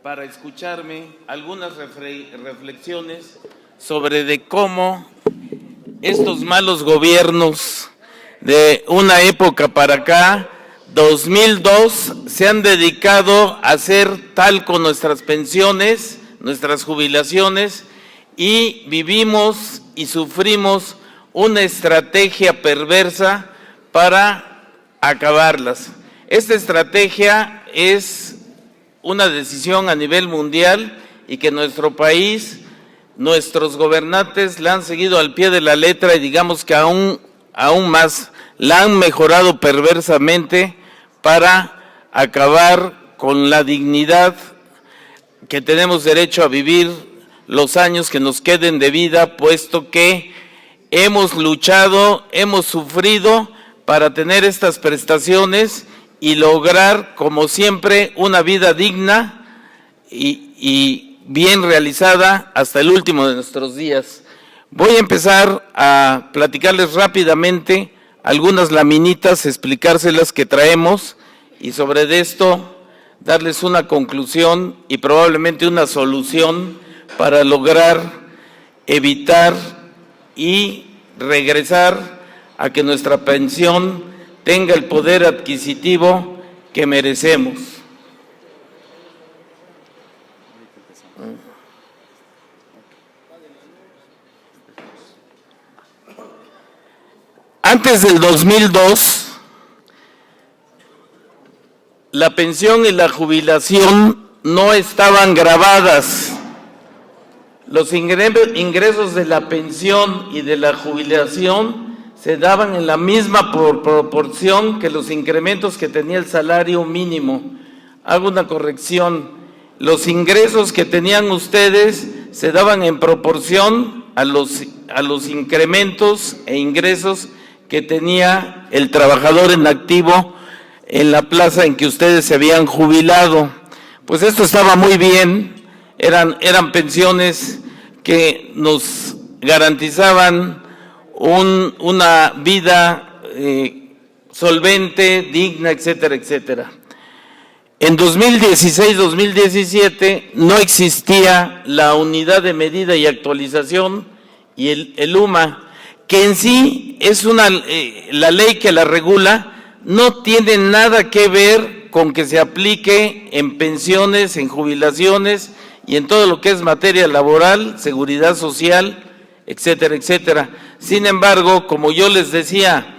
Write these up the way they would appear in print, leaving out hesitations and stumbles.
para escucharme algunas reflexiones sobre de cómo estos malos gobiernos de una época para acá, 2002, se han dedicado a hacer tal con nuestras pensiones, nuestras jubilaciones, y vivimos y sufrimos una estrategia perversa para acabarlas. Esta estrategia es una decisión a nivel mundial y que nuestro país, nuestros gobernantes la han seguido al pie de la letra y digamos que aún más la han mejorado perversamente para acabar con la dignidad que tenemos derecho a vivir los años que nos queden de vida, puesto que hemos luchado, hemos sufrido para tener estas prestaciones y lograr, como siempre, una vida digna y bien realizada hasta el último de nuestros días. Voy a empezar a platicarles rápidamente algunas laminitas, explicárselas que traemos y sobre esto darles una conclusión y probablemente una solución para lograr evitar y regresar a que nuestra pensión tenga el poder adquisitivo que merecemos. Antes del 2002, la pensión y la jubilación no estaban grabadas. Los ingresos de la pensión y de la jubilación se daban en la misma proporción que los incrementos que tenía el salario mínimo. Hago una corrección. Los ingresos que tenían ustedes se daban en proporción a los incrementos e ingresos que tenía el trabajador en activo en la plaza en que ustedes se habían jubilado. Pues esto estaba muy bien, eran pensiones que nos garantizaban una vida solvente, digna, etcétera, etcétera. En 2016-2017 no existía la unidad de medida y actualización y el UMA, que en sí es la ley que la regula, no tiene nada que ver con que se aplique en pensiones, en jubilaciones y en todo lo que es materia laboral, seguridad social, etcétera, etcétera. Sin embargo, como yo les decía,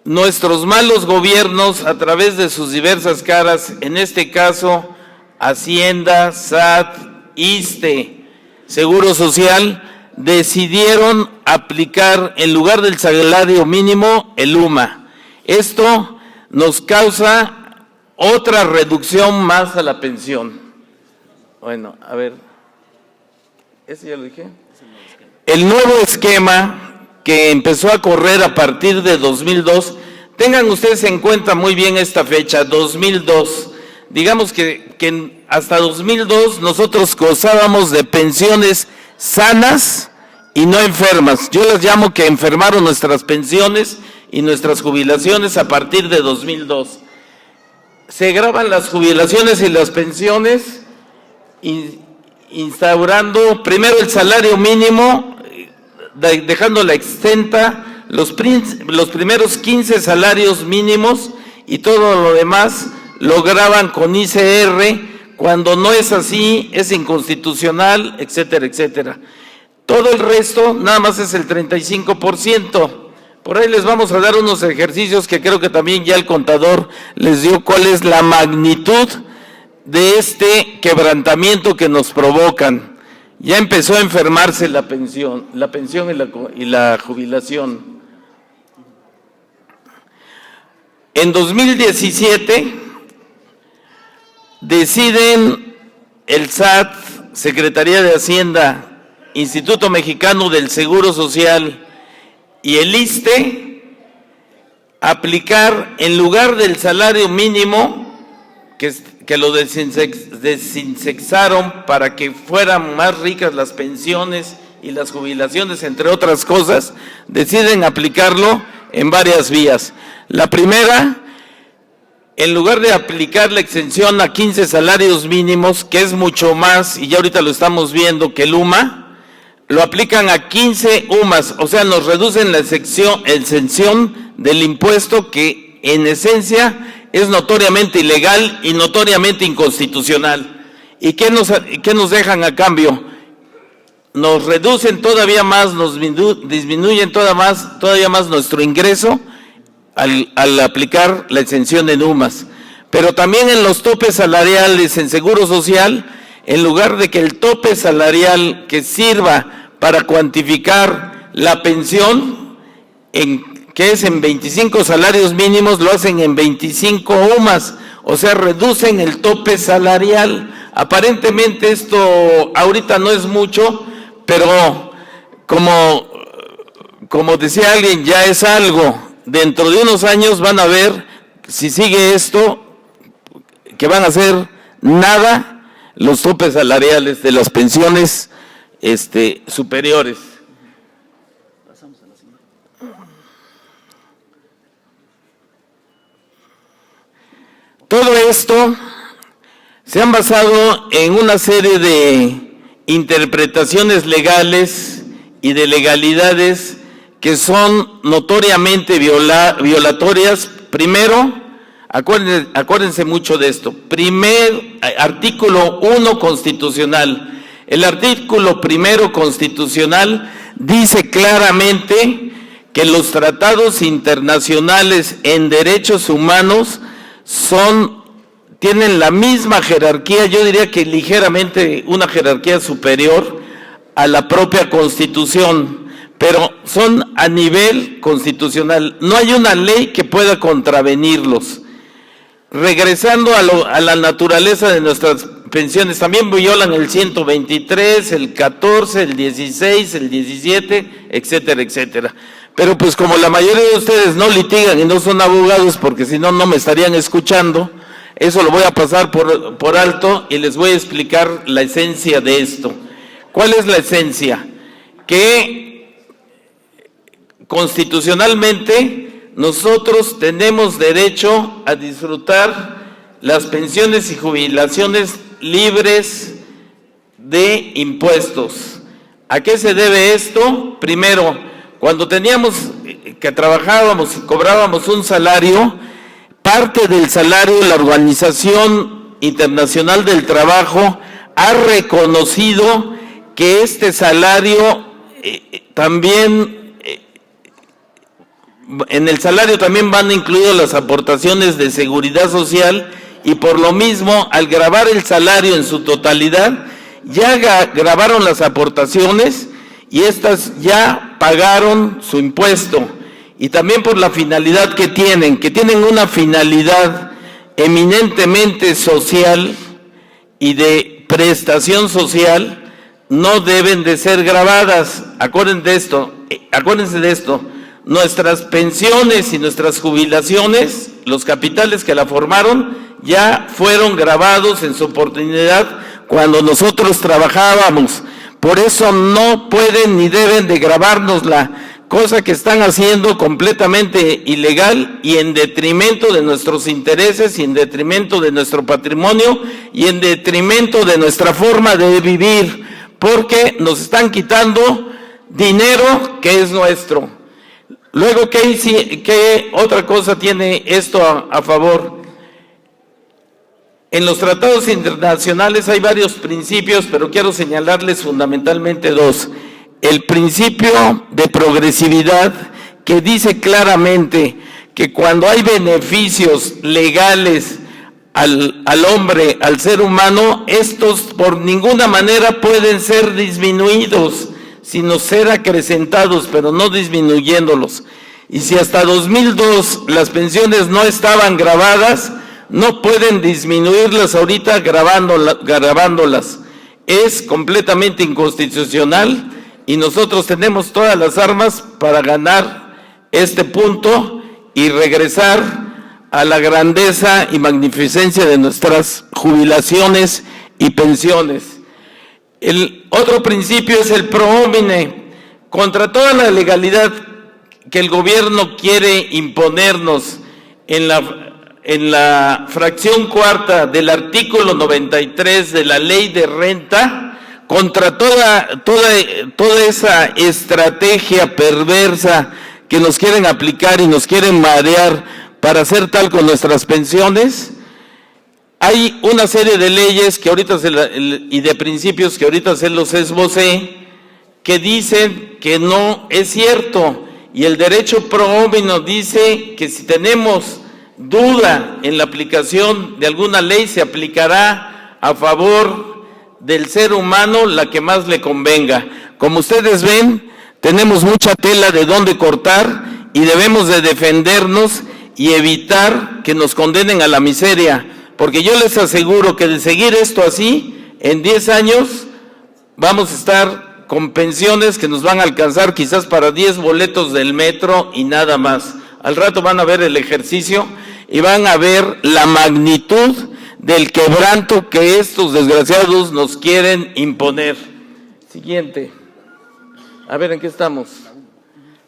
nuestros malos gobiernos, a través de sus diversas caras, en este caso, Hacienda, SAT, ISSSTE, Seguro Social, decidieron aplicar en lugar del salario mínimo el UMA. Esto nos causa otra reducción más a la pensión. Bueno, a ver, ¿ese ya lo dije? El nuevo esquema que empezó a correr a partir de 2002, tengan ustedes en cuenta muy bien esta fecha, 2002. Digamos que hasta 2002 nosotros gozábamos de pensiones sanas y no enfermas. Yo les llamo que enfermaron nuestras pensiones y nuestras jubilaciones a partir de 2002. Se graban las jubilaciones y las pensiones instaurando primero el salario mínimo, dejándola exenta los primeros 15 salarios mínimos y todo lo demás lo graban con ICR. Cuando no es así, es inconstitucional, etcétera, etcétera. Todo el resto nada más es el 35%. Por ahí les vamos a dar unos ejercicios que creo que también ya el contador les dio cuál es la magnitud de este quebrantamiento que nos provocan. Ya empezó a enfermarse la pensión y la jubilación. En 2017 deciden el SAT, Secretaría de Hacienda, Instituto Mexicano del Seguro Social y el ISSSTE aplicar en lugar del salario mínimo, que lo desinsexaron para que fueran más ricas las pensiones y las jubilaciones, entre otras cosas, deciden aplicarlo en varias vías. La primera, en lugar de aplicar la exención a 15 salarios mínimos, que es mucho más, y ya ahorita lo estamos viendo, que el UMA, lo aplican a 15 UMAs, o sea, nos reducen la exención del impuesto que en esencia es notoriamente ilegal y notoriamente inconstitucional. ¿Y qué nos dejan a cambio? Nos reducen todavía más, nos disminuyen todavía más nuestro ingreso al aplicar la exención en UMAs. Pero también en los topes salariales en Seguro Social, en lugar de que el tope salarial que sirva para cuantificar la pensión, que es en 25 salarios mínimos, lo hacen en 25 UMAs, o sea, reducen el tope salarial. Aparentemente esto ahorita no es mucho, pero como decía alguien, ya es algo. Dentro de unos años van a ver, si sigue esto, que van a ser nada los topes salariales de las pensiones superiores. Todo esto se han basado en una serie de interpretaciones legales y de legalidades que son notoriamente violatorias. Primero, acuérdense mucho de esto, primer artículo 1 constitucional. El artículo 1 constitucional dice claramente que los tratados internacionales en derechos humanos tienen la misma jerarquía, yo diría que ligeramente una jerarquía superior a la propia Constitución, pero son a nivel constitucional. No hay una ley que pueda contravenirlos. Regresando a la naturaleza de nuestras pensiones, también violan el 123, el 14, el 16, el 17, etcétera, etcétera. Pero pues como la mayoría de ustedes no litigan y no son abogados, porque si no, no me estarían escuchando, eso lo voy a pasar por alto y les voy a explicar la esencia de esto. ¿Cuál es la esencia? Que constitucionalmente nosotros tenemos derecho a disfrutar las pensiones y jubilaciones libres de impuestos. ¿A qué se debe esto? Primero, cuando teníamos que trabajábamos y cobrábamos un salario, parte del salario, la Organización Internacional del Trabajo ha reconocido que este salario también, en el salario también van incluidas las aportaciones de seguridad social, y por lo mismo, al gravar el salario en su totalidad, ya gravaron las aportaciones y estas ya pagaron su impuesto. Y también por la finalidad que tienen una finalidad eminentemente social y de prestación social, no deben de ser gravadas. Acuérdense de esto, nuestras pensiones y nuestras jubilaciones, los capitales que la formaron, ya fueron gravados en su oportunidad cuando nosotros trabajábamos. Por eso no pueden ni deben de gravárnosla, cosa que están haciendo completamente ilegal y en detrimento de nuestros intereses y en detrimento de nuestro patrimonio y en detrimento de nuestra forma de vivir, porque nos están quitando dinero que es nuestro. Luego, ¿qué otra cosa tiene esto a favor? En los tratados internacionales hay varios principios, pero quiero señalarles fundamentalmente dos. El principio de progresividad, que dice claramente que cuando hay beneficios legales al hombre, al ser humano, estos por ninguna manera pueden ser disminuidos, sino ser acrecentados, pero no disminuyéndolos. Y si hasta 2002 las pensiones no estaban gravadas, no pueden disminuirlas ahorita gravándolas. Es completamente inconstitucional y nosotros tenemos todas las armas para ganar este punto y regresar a la grandeza y magnificencia de nuestras jubilaciones y pensiones. El otro principio es el pro homine. Contra toda la legalidad que el gobierno quiere imponernos en en la fracción cuarta del artículo 93 de la Ley de Renta, contra toda esa estrategia perversa que nos quieren aplicar y nos quieren marear para hacer tal con nuestras pensiones. Hay una serie de leyes que ahorita y de principios que ahorita se los esbocé, que dicen que no es cierto, y el derecho pro homino dice que si tenemos duda en la aplicación de alguna ley, se aplicará a favor del ser humano la que más le convenga. Como ustedes ven, tenemos mucha tela de dónde cortar y debemos de defendernos y evitar que nos condenen a la miseria, porque yo les aseguro que de seguir esto así, en 10 años vamos a estar con pensiones que nos van a alcanzar quizás para 10 boletos del metro y nada más. Al rato van a ver el ejercicio y van a ver la magnitud del quebranto que estos desgraciados nos quieren imponer. Siguiente. A ver, ¿en qué estamos?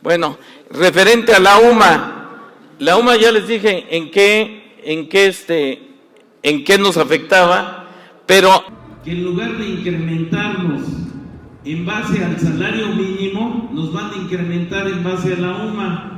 Bueno, referente a la UMA. La UMA ya les dije en qué nos afectaba, pero que en lugar de incrementarnos en base al salario mínimo, nos van a incrementar en base a la UMA.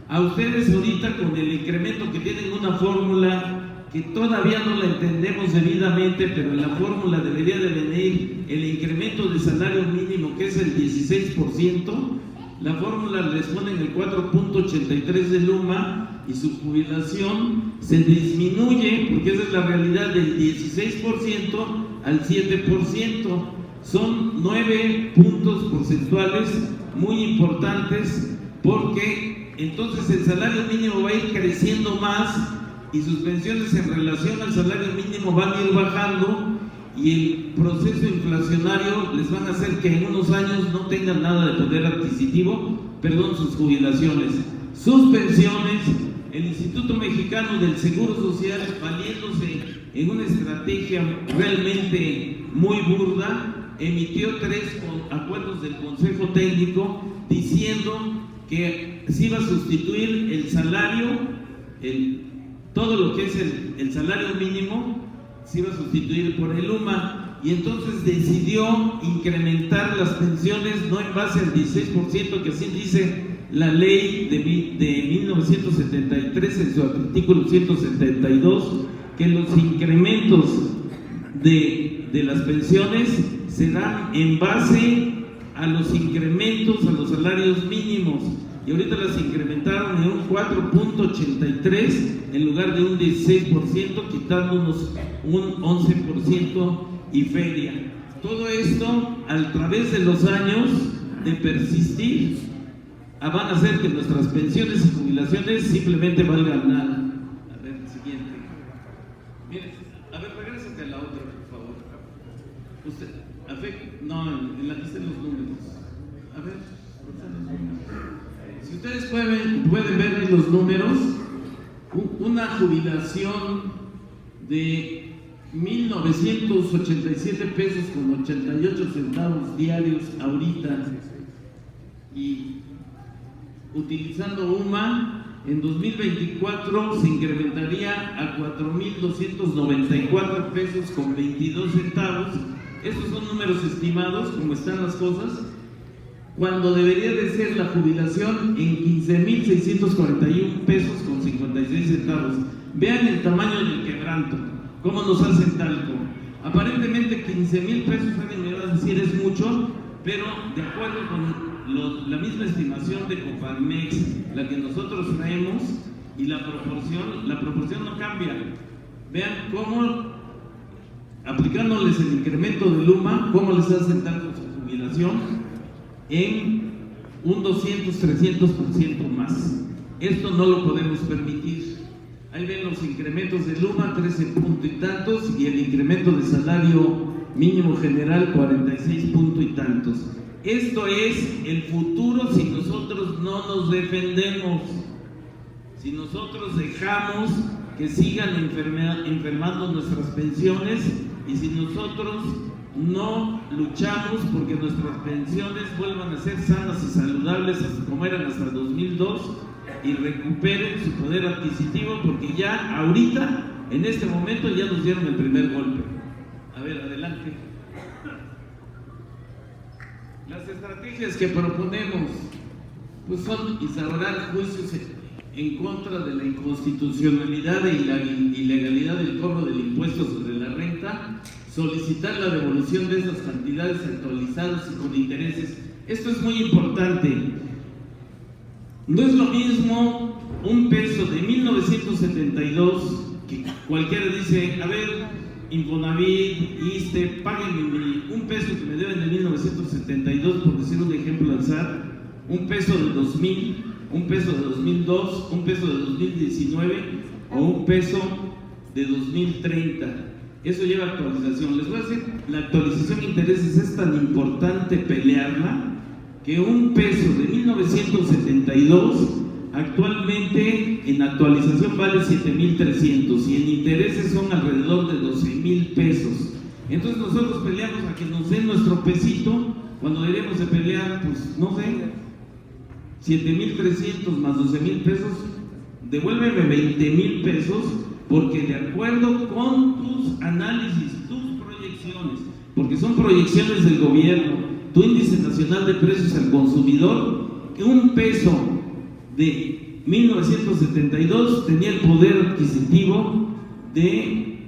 A ustedes ahorita con el incremento que tienen una fórmula que todavía no la entendemos debidamente, pero en la fórmula debería de venir el incremento de salario mínimo, que es el 16%, la fórmula les ponen el 4.83 del UMA y su jubilación se disminuye, porque esa es la realidad, del 16% al 7%. Son 9 puntos porcentuales muy importantes, porque entonces el salario mínimo va a ir creciendo más y sus pensiones en relación al salario mínimo van a ir bajando, y el proceso inflacionario les van a hacer que en unos años no tengan nada de poder adquisitivo, sus jubilaciones, sus pensiones. El Instituto Mexicano del Seguro Social, valiéndose en una estrategia realmente muy burda, emitió 3 acuerdos del Consejo Técnico diciendo que se iba a sustituir el salario, todo lo que es el salario mínimo, se iba a sustituir por el UMA, y entonces decidió incrementar las pensiones no en base al 16%, que así dice la ley de 1973 en su artículo 172, que los incrementos de las pensiones se dan en base a los incrementos a los salarios mínimos, y ahorita las incrementaron en un 4.83 en lugar de un 16%, quitándonos un 11% y feria. Todo esto, a través de los años de persistir, van a hacer que nuestras pensiones y jubilaciones simplemente valgan nada. A ver, siguiente. Mire, a ver, regrésate a la otra, por favor. Usted, en la que estén los números. A ver, si ustedes pueden ver ahí los números, una jubilación de 1,987 pesos con 88 centavos diarios ahorita, y utilizando UMA, en 2024 se incrementaría a 4,294 pesos con 22 centavos. Estos son números estimados, como están las cosas, cuando debería de ser la jubilación en 15,641 pesos con 56 centavos. Vean el tamaño del quebranto, cómo nos hacen talco. Aparentemente 15,000 pesos, alguien me va a decir es mucho, pero de acuerdo con la misma estimación de Coparmex, la que nosotros traemos, y la proporción no cambia. Vean cómo, aplicándoles el incremento del UMA, cómo les hacen talco su jubilación en un 200-300% más. Esto no lo podemos permitir. Ahí ven los incrementos del UMA, 13 punto y tantos, y el incremento de salario mínimo general, 46 punto y tantos. Esto es el futuro si nosotros no nos defendemos, si nosotros dejamos que sigan enfermando nuestras pensiones, y si nosotros no luchamos porque nuestras pensiones vuelvan a ser sanas y saludables como eran hasta 2002, y recuperen su poder adquisitivo, porque ya ahorita, en este momento, ya nos dieron el primer golpe. A ver, adelante. Las estrategias que proponemos pues son instaurar juicios en contra de la inconstitucionalidad e ilegalidad del cobro del impuesto sobre la renta, solicitar la devolución de esas cantidades actualizadas y con intereses. Esto es muy importante. No es lo mismo un peso de 1972, que cualquiera dice, a ver, Infonavit, ISSSTE, páguenme un peso que me deben de 1972, por decir un ejemplo al azar, un peso de 2000, un peso de 2002, un peso de 2019 o un peso de 2030. Eso lleva actualización. Les voy a decir, la actualización de intereses es tan importante pelearla, que un peso de 1972 actualmente en actualización vale 7,300 y en intereses son alrededor de 12,000 pesos. Entonces nosotros peleamos a que nos den nuestro pesito, cuando deberíamos de pelear, pues no sé, 7,300 más 12,000 pesos, devuélveme 20,000 pesos, porque de acuerdo con tus análisis, tus proyecciones, porque son proyecciones del gobierno, tu índice nacional de precios al consumidor, un peso de 1972 tenía el poder adquisitivo de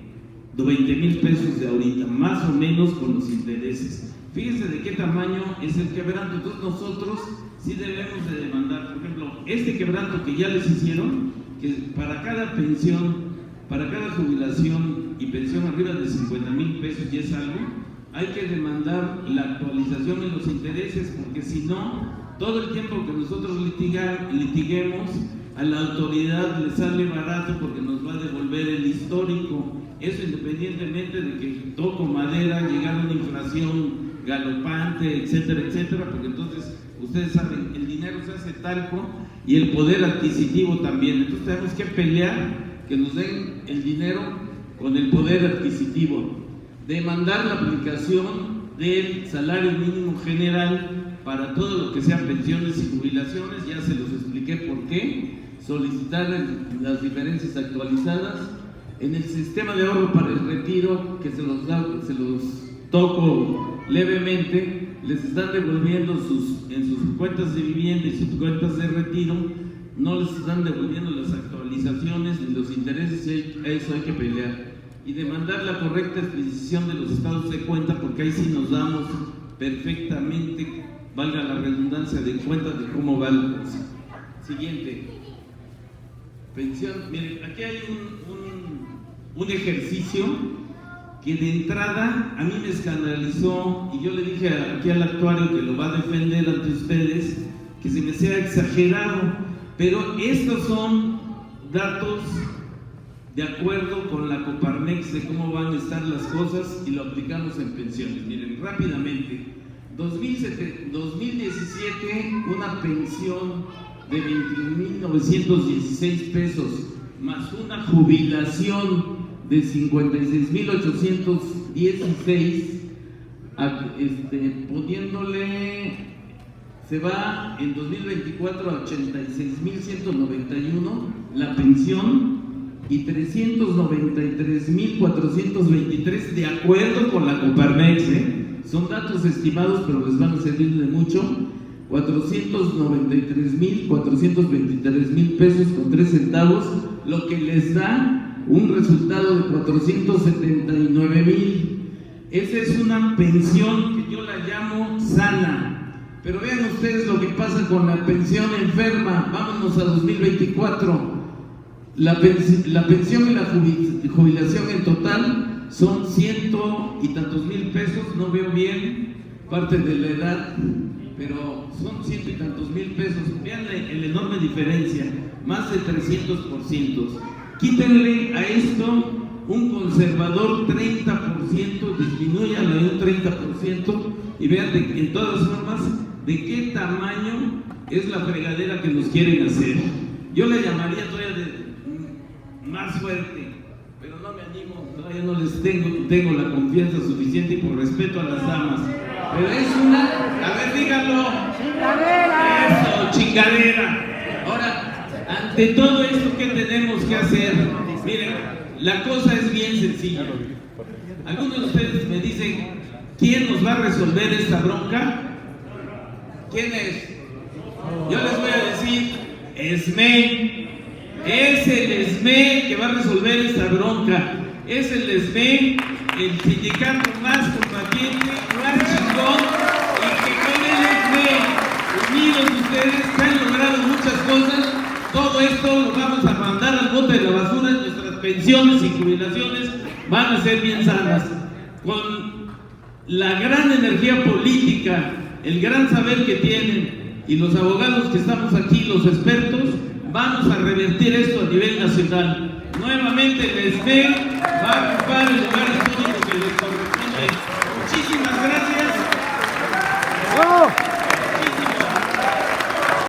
20,000 pesos de ahorita, más o menos con los intereses. Fíjense de qué tamaño es el quebranto. Entonces nosotros sí debemos de demandar, por ejemplo, este quebranto que ya les hicieron, que para cada pensión, para cada jubilación y pensión arriba de 50,000 pesos y es algo, hay que demandar la actualización en los intereses, porque si no, todo el tiempo que nosotros litiguemos, a la autoridad le sale barato porque nos va a devolver el histórico. Eso independientemente de que toco madera, llegar a una inflación galopante, etcétera, etcétera, porque entonces, ustedes saben, el dinero se hace talco y el poder adquisitivo también. Entonces tenemos que pelear que nos den el dinero con el poder adquisitivo. Demandar la aplicación del salario mínimo general para todo lo que sean pensiones y jubilaciones, ya se los expliqué por qué. Solicitar las diferencias actualizadas en el sistema de ahorro para el retiro, que se los toco levemente, les están devolviendo en sus cuentas de vivienda y sus cuentas de retiro, no les están devolviendo las actualizaciones ni los intereses, y a eso hay que pelear. Y demandar la correcta exposición de los estados de cuenta, porque ahí sí nos damos perfectamente, valga la redundancia, de cuenta de cómo va la cosa. Siguiente. Pensión. Miren, aquí hay un ejercicio que de entrada a mí me escandalizó, y yo le dije aquí al actuario que lo va a defender ante ustedes, que se me sea exagerado, pero estos son datos de acuerdo con la Coparmex de cómo van a estar las cosas y lo aplicamos en pensiones. Miren, rápidamente, 2017, una pensión de 21,916 pesos, más una jubilación de 56,816, poniéndole, se va en 2024 a 86,191 la pensión y 393,423 de acuerdo con la Coparmex, son datos estimados pero les van a servir de mucho. 493,423 pesos con 3 centavos, lo que les da un resultado de 479,000. Esa es una pensión que yo la llamo sana. Pero vean ustedes lo que pasa con la pensión enferma. Vámonos a 2024. La pensión y la jubilación en total son 100 y tantos mil pesos. No veo bien parte de la edad, pero son 100 y tantos mil pesos. Vean la enorme diferencia, más de 300%. Quítenle a esto un conservador 30%, disminúyanlo en un 30% y vean en todas formas de qué tamaño es la fregadera que nos quieren hacer. Yo le llamaría todavía más fuerte, pero no me animo, todavía no les tengo la confianza suficiente y por respeto a las damas. Pero es una, a ver, díganlo. Chingadera. Eso, chingadera. Ahora, Ante todo esto, ¿qué tenemos que hacer? Miren, la cosa es bien sencilla. Algunos de ustedes me dicen, ¿quién nos va a resolver esta bronca? ¿Quién es? Yo les voy a decir, ESME. Es el ESME que va a resolver esta bronca. Es el ESME, el sindicato más combatiente, más chingón, y que con el ESME, unidos ustedes, se han logrado muchas cosas. Todo esto lo vamos a mandar al bote de la basura. Nuestras pensiones y jubilaciones van a ser bien sanas. Con la gran energía política, el gran saber que tienen y los abogados que estamos aquí, los expertos, vamos a revertir esto a nivel nacional. Nuevamente el ESME va a ocupar el lugar histórico que les corresponde. Muchísimas